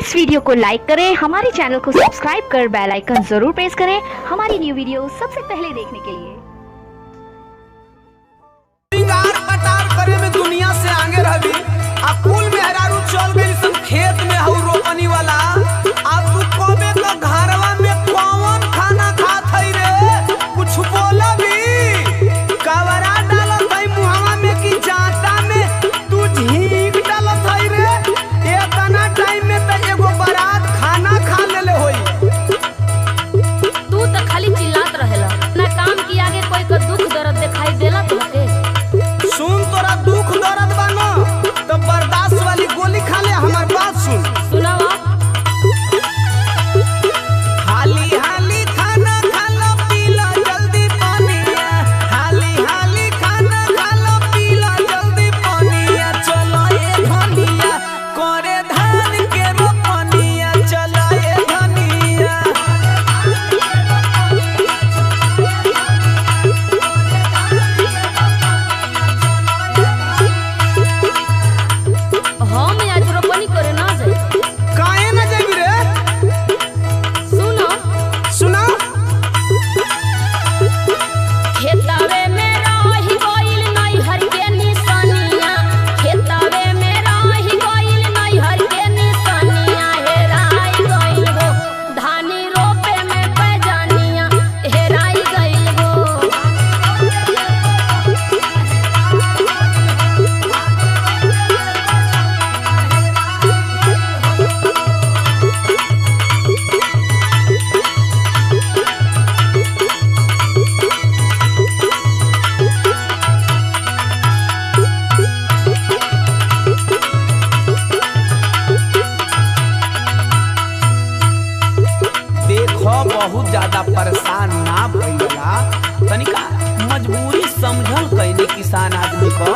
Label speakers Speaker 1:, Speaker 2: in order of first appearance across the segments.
Speaker 1: इस video को लाइक करें, हमारे चैनल को सब्सक्राइब कर बेल आइकन जरूर प्रेस करें हमारी न्यू वीडियो सबसे पहले देखने के लिए।
Speaker 2: करे में दुनिया से आगे रही कुल मेहरारू चल गई सब खेत में हऊ रोपनी वाला। अब तू कबे तो घरवा में कौन खाना खात हई रे? कुछ बोला भी कवरा डालत हई मुहावा में कि जाता में तू झीक डालत हई रे? इतना टाइम में तो एगो बारात खाना खा लेले होई।
Speaker 3: तू तो खाली चिल्लात रहेला ना, काम की आगे कोई का दुख दर्द दिखाई देला तोके?
Speaker 2: सुन, तोरा दुख दर्द बा न तो बर्दाश्त वाली गोली खा ले। हमार बात सुन।
Speaker 3: सुनावा।
Speaker 2: हाली हाली खाना खा लो, पी लो जल्दी पानिया। हाली हाली खाना खा लो, पी लो जल्दी पानिया। चलो ए धनिया करे धान के रोपनिया। चलो ए धनिया।
Speaker 3: हम आज रोपनी करे ना जाए।
Speaker 2: काहे ना जेबी रे?
Speaker 3: सुनो
Speaker 2: सुना।
Speaker 3: खेतावे में रही गइल नैहर के निशानिया। खेतावे में रही गइल नैहर के निशानिया। हेराई गइल गो धानी रोपे में पैजानिया। हेराई गइल गो।
Speaker 2: देखो बहुत ज्यादा परेशान ना भइला, तनिका मजबूरी समझल कइने किसान आदमी को।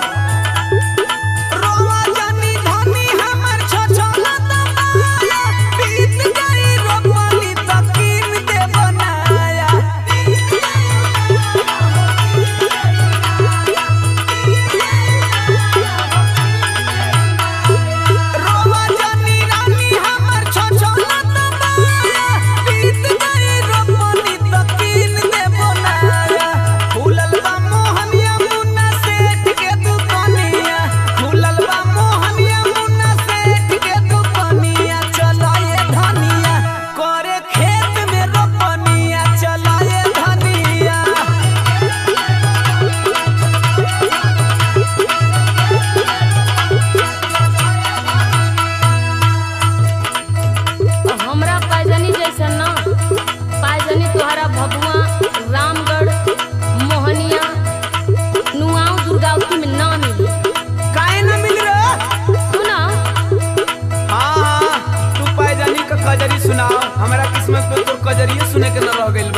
Speaker 2: रोवा जानी धनी हमर छोछला तमाया। बीत गई रोपनी त कीन दे बनाया। रोवा जानी रानी हमर छोछला तमाया। बीत गई रोपनी त कीन दे बनाया। फूलल बा मोहनिया मुन्ना सेठ के दुकानिया। फूलल बा मोहनिया मुन्ना सेठ के दुकानिया। चलो ए धनिया करे खेत में रोपनिया। चलो ए धनिया।
Speaker 3: हमरा पायजनी जैसा ना, पायजनी तोहरा भगवा रामगढ़ मोहनिया नुआऊ दुर्गावती में ना मिली।
Speaker 2: काहे ना मिल रे?
Speaker 3: सुना।
Speaker 2: हाँ, तू पायजानी का कजरी सुनाओ। हमारा किस्मत में तो कजरिए सुने के न रह गइल